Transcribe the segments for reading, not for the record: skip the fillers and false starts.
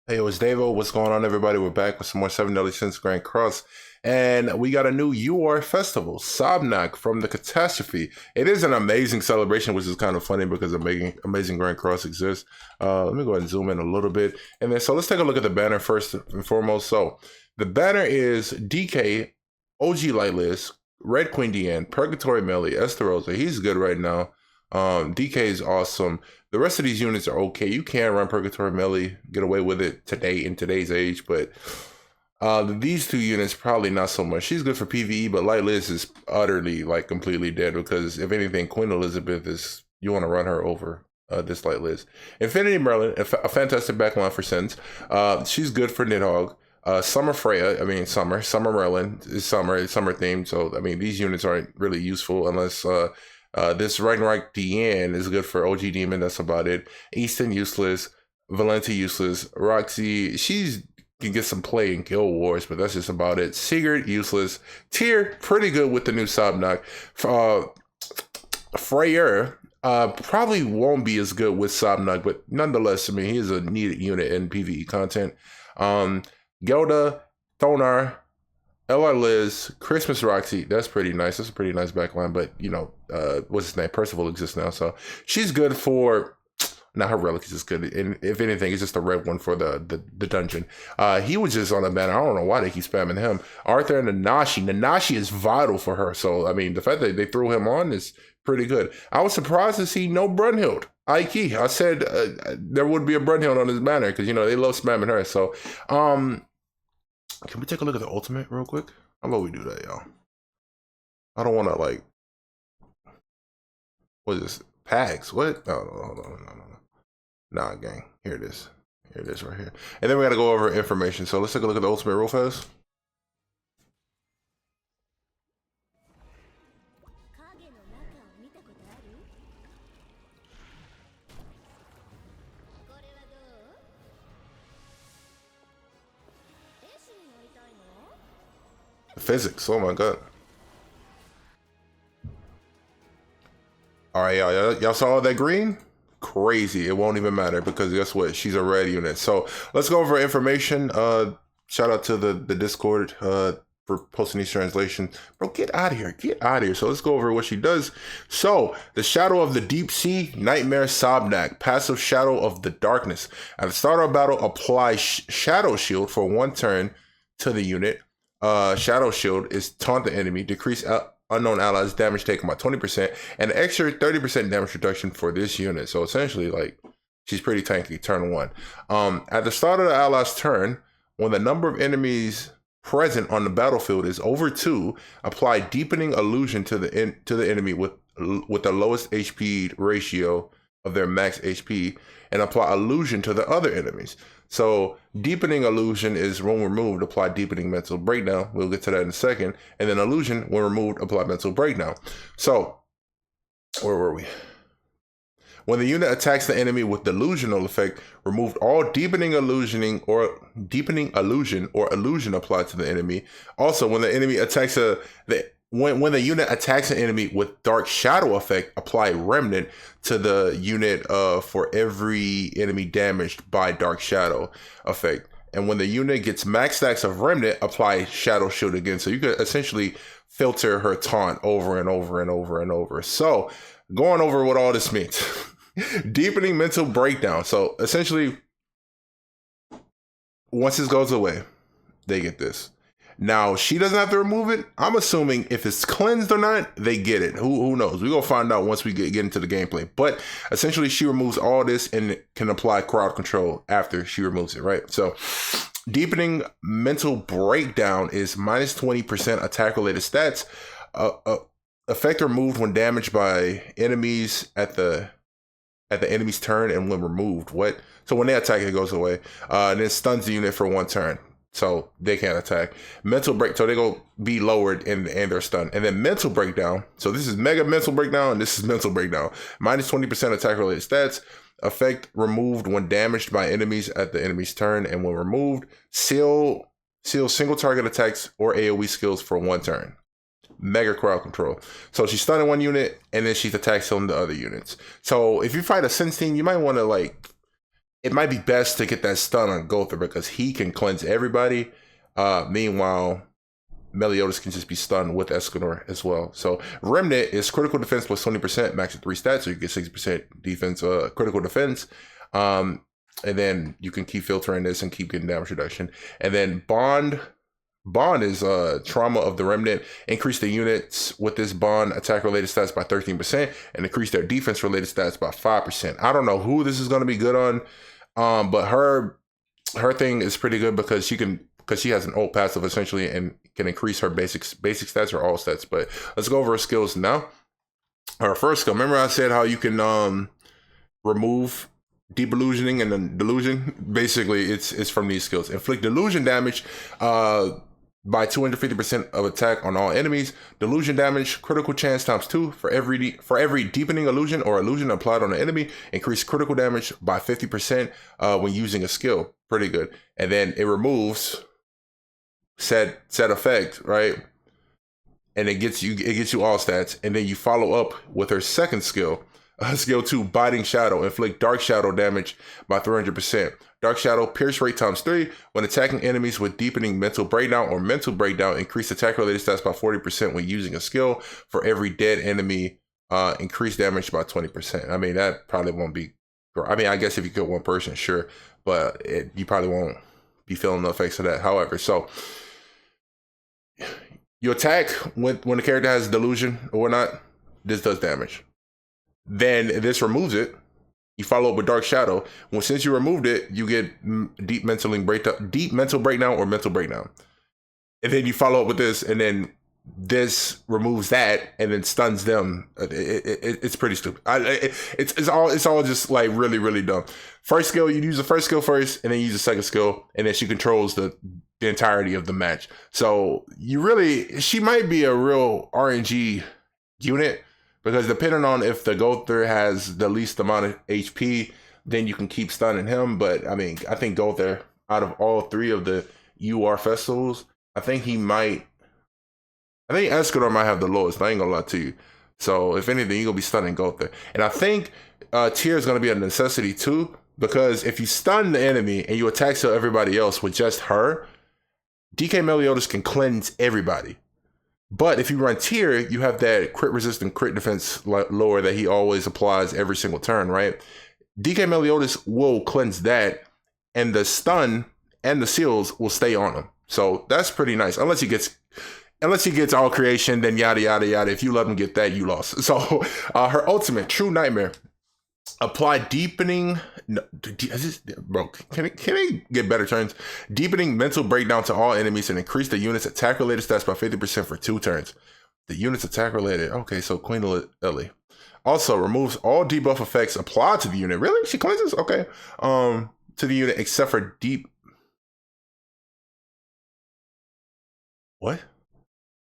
Hey, it was Davo. What's going on, everybody? We're back with some more Seven Deadly Sins Grand Cross. And we got a new UR festival, Sabnack from the Catastrophe. It is an amazing celebration, which is kind of funny because amazing Grand Cross exists. Let me go ahead and zoom in a little bit. And then, so let's take a look at the banner first and foremost. So the banner is DK, OG Lightless, Red Queen Deanne, Purgatory Melly, Esterosa. He's good right now. DK is awesome. The rest of these units are okay. You can run Purgatory Melee, get away with it today in today's age, but these two units probably not so much. She's good for PvE, but Light Liz is utterly like completely dead because if anything, Queen Elizabeth is you want to run her over this Light Liz. Infinity Merlin, a fantastic backline for Sins. She's good for Nidhogg. Summer Freya, I mean Summer Merlin is summer themed, so I mean these units aren't really useful unless this Ragnarok Deanne is good for OG Demon. That's about it. Easton useless. Valenti useless. Roxy, she's can get some play in Guild Wars, but that's just about it. Sigurd useless. Tyr pretty good with the new Sabnock. Freyr probably won't be as good with Sabnock, but nonetheless, I mean he is a needed unit in PvE content. Gelda, Thonar, LR Liz, Christmas Roxy, that's pretty nice. That's a pretty nice backline, but you know, what's his name? Percival exists now, so she's good for. Now her relic is just good, and if anything, it's just a red one for the dungeon. He was just on the banner. I don't know why they keep spamming him. Arthur and Nanashi. Nanashi is vital for her, so I mean, the fact that they threw him on is pretty good. I was surprised to see no Brunhild. Ike, I said there would be a Brunhild on this banner because you know they love spamming her. So, can we take a look at the ultimate real quick? How about we do that, y'all? I don't want to like. What is this? Pags? What? No. Nah, gang. Here it is. Here it is right here. And then we got to go over information. So let's take a look at the ultimate real fast. Physics. Oh my god. All right, y'all saw all that green? Crazy. It won't even matter because guess what? She's a red unit. So let's go over information. Shout out to the Discord for posting these translations. Bro, get out of here. Get out of here. So let's go over what she does. So the Shadow of the Deep Sea, Nightmare Sabnack, passive Shadow of the Darkness. At the start of battle, apply Shadow Shield for 1 turn to the unit. Shadow Shield is taunt the enemy, decrease unknown allies damage taken by 20%, and an extra 30% damage reduction for this unit. So essentially, like, she's pretty tanky, turn 1. At the start of the allies' turn, when the number of enemies present on the battlefield is over 2, apply Deepening Illusion to the enemy with the lowest HP ratio of their max HP, and apply Illusion to the other enemies. So Deepening Illusion is when removed, apply Deepening Mental Breakdown. We'll get to that in a second. And then Illusion, when removed, apply Mental Breakdown. So, where were we? When the unit attacks the enemy with delusional effect, remove all deepening illusion or illusion applied to the enemy. Also, when the enemy attacks when the unit attacks an enemy with dark shadow effect, apply remnant to the unit for every enemy damaged by dark shadow effect. And when the unit gets max stacks of remnant, apply shadow shield again. So you could essentially filter her taunt over and over and over and over. So going over what all this means. Deepening mental breakdown. So essentially, once this goes away, they get this. Now, she doesn't have to remove it. I'm assuming if it's cleansed or not, they get it. Who knows? We're going to find out once we get into the gameplay. But essentially, she removes all this and can apply crowd control after she removes it, right? So, deepening mental breakdown is minus 20% attack-related stats. Effect removed when damaged by enemies at the enemy's turn and when removed. What? So when they attack, it goes away. And then stuns the unit for 1 turn. So they can't attack. Mental break, so they go be lowered and they're stunned. And then mental breakdown. So this is mega mental breakdown and this is mental breakdown. Minus 20% attack related stats. Effect removed when damaged by enemies at the enemy's turn and when removed. Seal single target attacks or AoE skills for 1 turn. Mega crowd control. So she's stunning 1 unit and then she's attack sealing the other units. So if you fight a Sense team, you might want to like it might be best to get that stun on Gother because he can cleanse everybody. Meanwhile, Meliodas can just be stunned with Escanor as well. So Remnant is critical defense plus 20%, max at 3 stats, so you get 60% defense, critical defense. And then you can keep filtering this and keep getting damage reduction. And then Bond is trauma of the Remnant. Increase the units with this bond attack related stats by 13% and increase their defense related stats by 5%. I don't know who this is going to be good on, but her thing is pretty good because she has an ult passive essentially and can increase her basic stats or all stats. But let's go over her skills now. Her first skill. Remember I said how you can remove deep illusioning and then delusion. Basically, it's from these skills. Inflict delusion damage by 250% of attack on all enemies. Delusion damage, critical chance times 2 for every deepening illusion or illusion applied on an enemy. Increase critical damage by 50% when using a skill. Pretty good. And then it removes said effect, right? And it gets you all stats. And then you follow up with her second skill. Skill 2, Biting Shadow. Inflict Dark Shadow damage by 300%. Dark Shadow, pierce rate times 3. When attacking enemies with deepening mental breakdown or mental breakdown, increase attack related stats by 40% when using a skill. For every dead enemy, increase damage by 20%. I mean, that probably won't be, I mean, I guess if you kill one person, sure, but you probably won't be feeling the effects of that. However, so you attack when the character has delusion or whatnot, this does damage. Then this removes it. You follow up with Dark Shadow. Well, since you removed it, you get deep mental breakdown or mental breakdown. And then you follow up with this, and then this removes that, and then stuns them. It's pretty stupid. It's all just like really, really dumb. First skill, you use the first skill first, and then you use the second skill, and then she controls the entirety of the match. So she might be a real RNG unit. Because depending on if the Gother has the least amount of HP, then you can keep stunning him. But I mean, I think Gother, out of all 3 of the UR festivals, I think Escanor might have the lowest. I ain't gonna lie to you. So if anything, you're gonna be stunning Gother. And I think Tier is gonna be a necessity too, because if you stun the enemy and you attack to everybody else with just her, DK Meliodas can cleanse everybody. But if you run Tier, you have that crit resistant crit defense lower that he always applies every single turn, right? DK Meliodas will cleanse that, and the stun and the seals will stay on him. So that's pretty nice. Unless he gets all creation, then yada yada yada. If you let him get that, you lost. So her ultimate, True Nightmare. Apply deepening. No, bro, can it get better turns? Deepening mental breakdown to all enemies and increase the unit's attack related stats by 50% for 2 turns. The unit's attack related. Okay, so Queen Ellie. Also removes all debuff effects applied to the unit. Really? She cleanses? Okay. To the unit except for deep. What?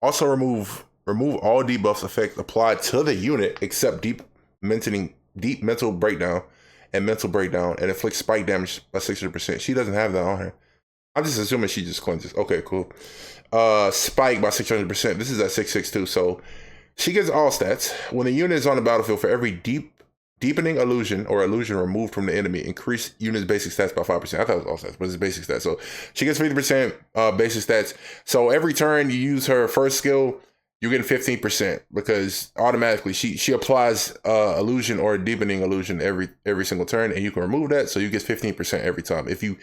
Also remove all debuff effects applied to the unit except deep mental breakdown and inflicts spike damage by 600%. She doesn't have that on her. I'm just assuming she just cleanses. Okay, cool. Spike by 600%. This is at 662, so she gets all stats. When the unit is on the battlefield, for every deepening illusion or illusion removed from the enemy, increase unit's basic stats by 5%. I thought it was all stats, but it's basic stats. So she gets 50% basic stats. So every turn you use her first skill, you're getting 15% because automatically she applies illusion or deepening illusion every single turn, and you can remove that, so you get 15% every time. If you,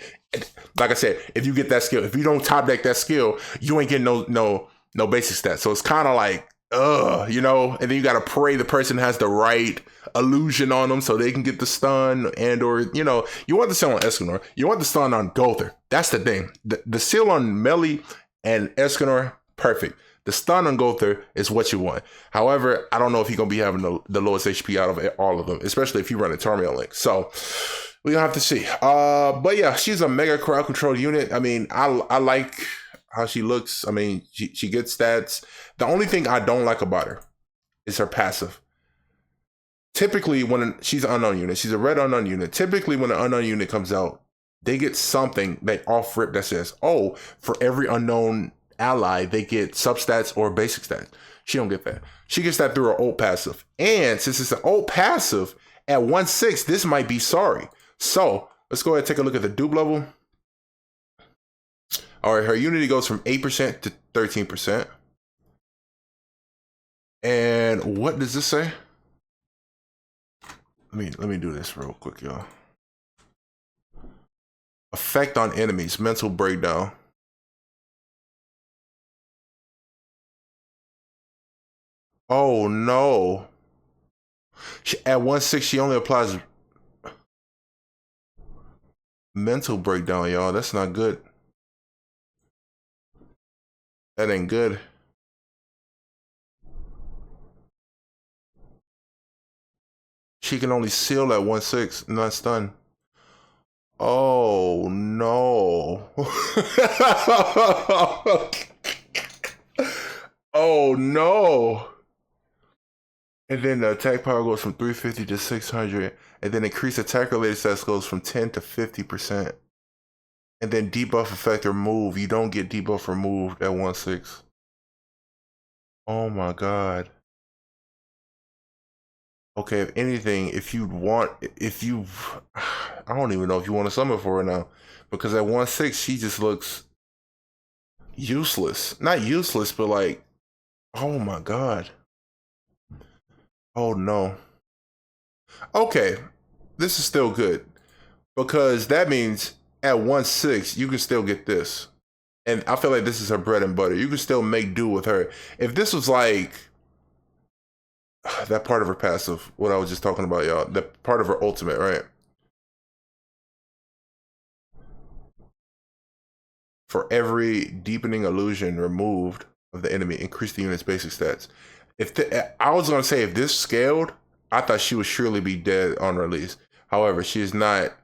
like I said, if you get that skill, if you don't top deck that skill, you ain't getting no basic stats. So it's kind of like, you know, and then you gotta pray the person has the right illusion on them so they can get the stun, and or you know, you want the stun on Escanor, you want the stun on Gother. That's the thing. The seal on Melee and Escanor, perfect. The stun on Gother is what you want. However, I don't know if he's going to be having the lowest HP out of all of them, especially if you run a Tarmiel Link. So we're going to have to see. But yeah, she's a mega crowd control unit. I mean, I like how she looks. I mean, she gets stats. The only thing I don't like about her is her passive. Typically, when she's an unknown unit, she's a red unknown unit. Typically, when an unknown unit comes out, they get something that off rip that says, oh, for every unknown ally, they get substats or basic stats. She don't get that. She gets that through her ult passive. And since it's an ult passive, at 1/6, this might be sorry. So Let's go ahead and take a look at the dupe level. All right, her unity goes from 8% to 13%. And what does this say? Let me do this real quick, y'all. Effect on enemies, mental breakdown. Oh no. At 1/6, she only applies mental breakdown, y'all. That's not good. That ain't good. She can only seal at 1/6, not stun. Oh no. Oh no. And then the attack power goes from 350 to 600. And then increased attack related stats goes from 10 to 50%. And then debuff effect remove. You don't get debuff removed at 1/6. Oh my god. Okay, if anything, if you, I don't even know if you want to summon for her now. Because at 1/6, she just looks useless. Not useless, but like, oh my god. Oh no. Okay, this is still good. Because that means at 1/6, you can still get this. And I feel like this is her bread and butter. You can still make do with her. If this was like that part of her passive, what I was just talking about, y'all, that part of her ultimate, right? For every deepening illusion removed of the enemy, increase the unit's basic stats. I was gonna say if this scaled, I thought she would surely be dead on release. However, she is not.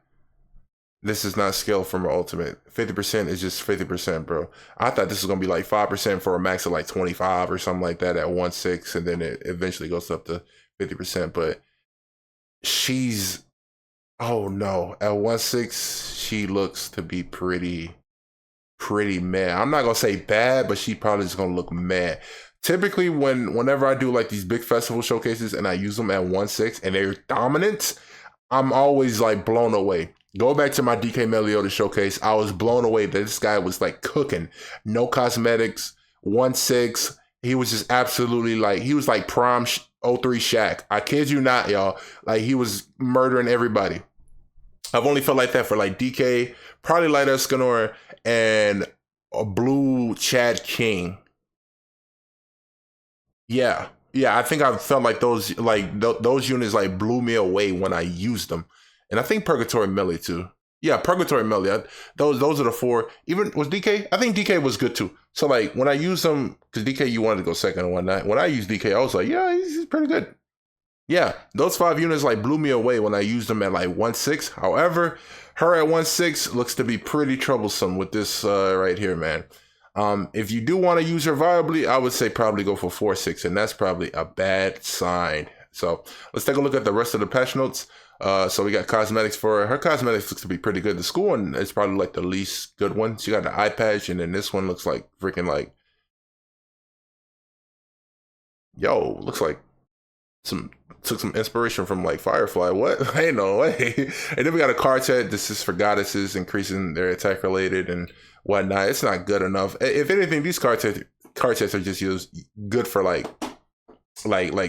This is not scaled from her ultimate. 50% is just 50%, bro. I thought this was gonna be like 5% for a max of like 25 or something like that at 1/6, and then it eventually goes up to 50%. But she's, oh no, at 1/6, she looks to be pretty mad. I'm not gonna say bad, but she probably just gonna look mad. Typically, whenever I do like these big festival showcases and I use them at 1/6 and they're dominant, I'm always like blown away. Go back to my DK Meliodas showcase. I was blown away that this guy was like cooking. No cosmetics, 1/6. He was just absolutely like, he was like prime 03 Shaq. I kid you not, y'all. Like he was murdering everybody. I've only felt like that for like DK, probably Light Escanor, and a blue Chad King. Yeah. Yeah, I think I felt like those those units like blew me away when I used them. And I think Purgatory Melee too. Yeah, Purgatory Melee. Those are the four. Even was DK? I think DK was good too. So like when I used them, because DK you wanted to go second and whatnot. When I used DK, I was like, yeah, he's pretty good. Yeah, those 5 units like blew me away when I used them at like 1/6. However, her at 1/6 looks to be pretty troublesome with this right here, man. If you do want to use her viably, I would say probably go for 4/6, and that's probably a bad sign. So let's take a look at the rest of the patch notes. So we got cosmetics for her. Her cosmetics looks to be pretty good. The school one is probably like the least good one. She got the eye patch, and then this one looks like freaking like, yo, looks like took some inspiration from like Firefly. What? Ain't no way. And then we got a quartet. This is for goddesses, increasing their attack related and whatnot. It's not good enough. If anything, these quartets are just used good for like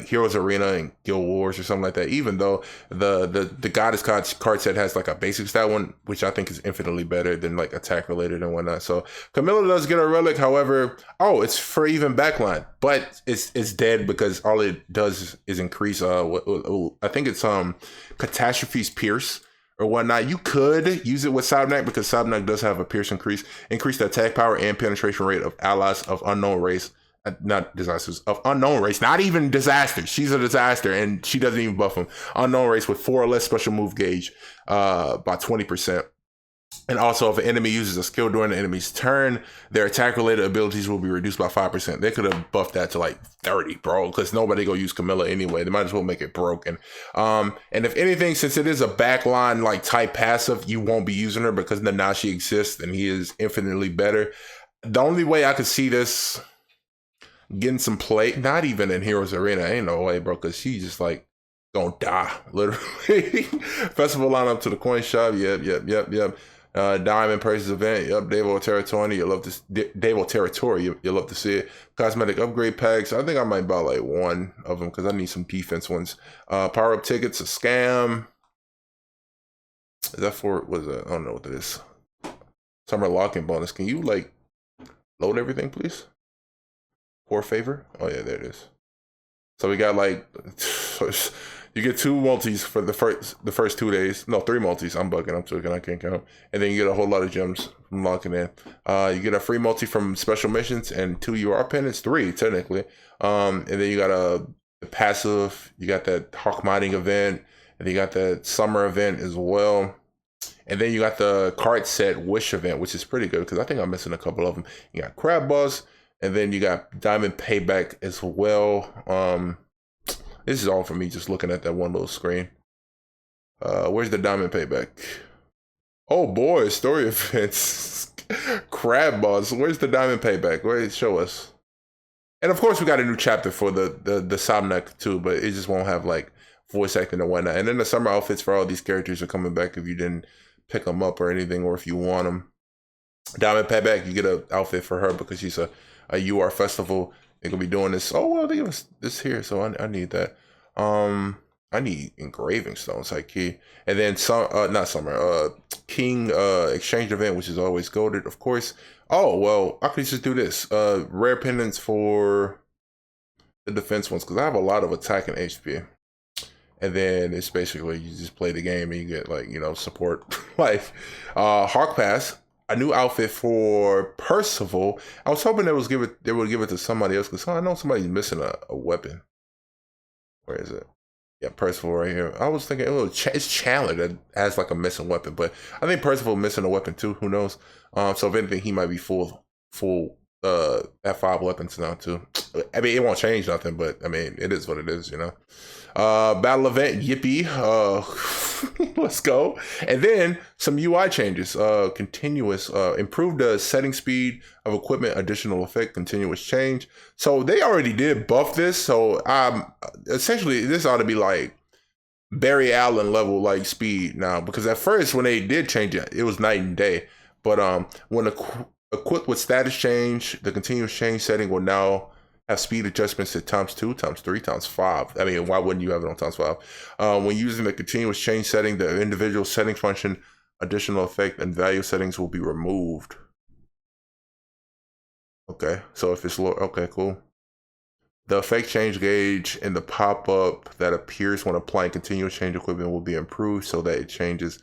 Heroes Arena and Guild Wars or something like that. Even though the goddess quartet has like a basic stat one, which I think is infinitely better than like attack related and whatnot. So Camilla does get a relic. However, it's for even backline, but it's dead because all it does is increase. I think it's Catastrophe's Pierce or whatnot. You could use it with Sabnack because Sabnack does have a Pierce increase the attack power and penetration rate of allies of unknown race. Not disasters, of unknown race, not even disasters. She's a disaster and she doesn't even buff them. Unknown race with 4 or less special move gauge by 20%. And also, if an enemy uses a skill during the enemy's turn, their attack related abilities will be reduced by 5%. They could have buffed that to like 30, bro, because nobody go use Camilla anyway. They might as well make it broken. And if anything, since it is a backline like type passive, you won't be using her because Nanashi exists and he is infinitely better. The only way I could see this getting some play, not even in Heroes Arena, ain't no way, bro, because she just like Gonna die, literally. Festival lineup to the coin shop. Yep. Diamond Purses event. Yep. Devo Territory. You love this. Devo Territory. You love to see it. Cosmetic upgrade packs. I think I might buy like one of them because I need some defense ones. Power up tickets. A scam. Is that for? What is that? I don't know what that is. Summer lock-in bonus. Can you like load everything, please? For favor. Oh yeah, there it is. So we got like. You get 2 multis for the first 2 days. No, 3 multis. I'm bugging. I'm joking. I can't count. And then you get a whole lot of gems from locking in. You get a free multi from special missions and 2 UR pendants. 3 technically. And then you got a passive. You got that Hawk mining event, and you got that summer event as well. And then you got the card set wish event, which is pretty good because I think I'm missing a couple of them. You got Crab Boss, and then you got Diamond Payback as well. This is all for me just looking at that one little screen. Where's the Diamond Payback? Oh boy, story events. Crab Boss. Where's the Diamond Payback? Wait, show us. And of course we got a new chapter for the SABNACK too, but it just won't have like voice acting and whatnot. And then the summer outfits for all these characters are coming back if you didn't pick them up or anything, or if you want them. Diamond Payback, you get an outfit for her because she's a UR festival. They could be doing this. Oh well, they give us this here, so I need that. I need engraving stones, like key. And then not summer. King exchange event, which is always golded, of course. Oh well, I could just do this. Rare pendants for the defense ones because I have a lot of attack and HP. And then it's basically you just play the game and you get like support life. Hawk Pass. A new outfit for Percival. I was hoping they would give it to somebody else because I know somebody's missing a weapon. Where is it? Yeah, Percival right here. I was thinking, it's Chandler that has like a missing weapon, but I think Percival missing a weapon too. Who knows? So if anything, he might be full F5 weapons now too. I mean, it won't change nothing, but I mean, it is what it is, Battle event, yippee. Let's go. And then some UI changes. Continuous, improved the setting speed of equipment, additional effect, continuous change. So they already did buff this. So essentially this ought to be like Barry Allen level like speed now, because at first when they did change it, it was night and day. But when equipped with status change, the continuous change setting will now have speed adjustments at ×2, ×3, ×5. I mean, why wouldn't you have it on ×5? When using the continuous change setting, the individual settings function, additional effect, and value settings will be removed. Okay, so if it's low, okay, cool. The effect change gauge and the pop-up that appears when applying continuous change equipment will be improved so that it changes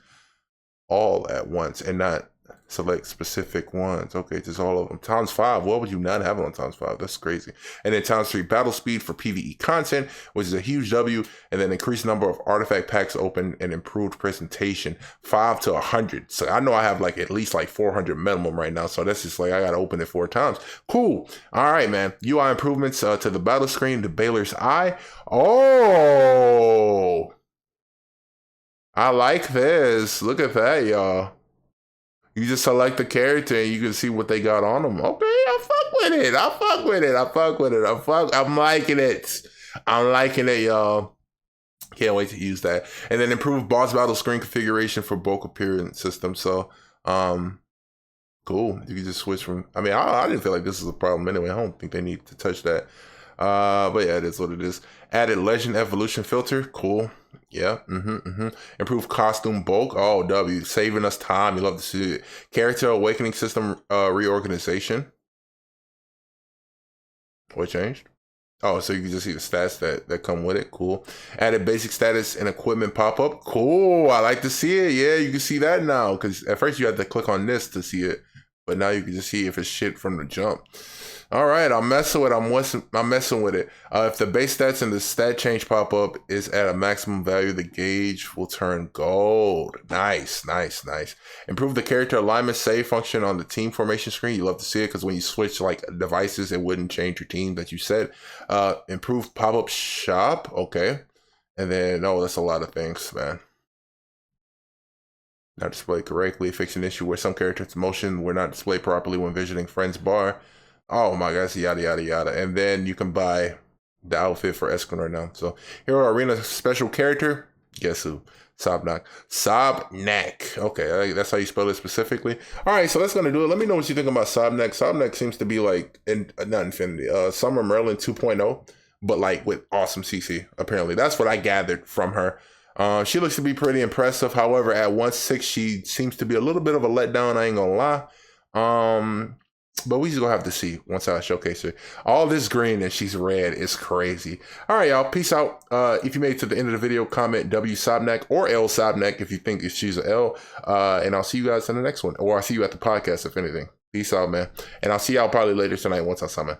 all at once and not select specific ones. Okay, just all of them. ×5. What would you not have it on ×5? That's crazy. And then ×3 battle speed for PvE content, which is a huge W. And then increased number of artifact packs open and improved presentation. 5 to 100. So I know I have like at least like 400 minimum right now. So that's just like I gotta open it 4 times. Cool. All right, man. UI improvements to the battle screen, the Baylor's Eye. Oh, I like this. Look at that, y'all. You just select the character and you can see what they got on them. Okay, I fuck with it. I'm liking it. I'm liking it, y'all. Can't wait to use that. And then improve boss battle screen configuration for bulk appearance system. So, cool. You can just switch from. I mean, I didn't feel like this is a problem anyway. I don't think they need to touch that. But yeah, it is what it is. Added legend evolution filter. Cool. Yeah. Improved costume bulk. Oh, W. Saving us time. You love to see it. Character awakening system reorganization. What changed? Oh, so you can just see the stats that come with it. Cool. Added basic status and equipment pop-up. Cool. I like to see it. Yeah, you can see that now. Because at first you had to click on this to see it. But now you can just see if it's shit from the jump. All right, I'm messing with it. If the base stats and the stat change pop up is at a maximum value, the gauge will turn gold. Nice. Improve the character alignment save function on the team formation screen. You love to see it because when you switch like devices, it wouldn't change your team that you set. Improved pop-up shop. Okay. And then, that's a lot of things, man. Not displayed correctly. Fix an issue where some characters' motion were not displayed properly when visiting friends bar. Oh my gosh, yada yada yada. And then you can buy the outfit for Eskin right now. So Hero Arena special character. Guess who? Sabnock. SABNACK. Okay, that's how you spell it specifically. All right, so that's gonna do it. Let me know what you think about Sabnack. Sabnack seems to be like not Infinity, Summer Merlin 2.0, but like with awesome CC. Apparently, that's what I gathered from her. She looks to be pretty impressive. However, at 1/6, she seems to be a little bit of a letdown. I ain't gonna lie. But we just gonna have to see once I showcase her. All this green and she's red is crazy. All right, y'all. Peace out. If you made it to the end of the video, comment W Sabnack or L Sabnack if you think she's an L. And I'll see you guys in the next one, or I'll see you at the podcast if anything. Peace out, man. And I'll see y'all probably later tonight once I summon.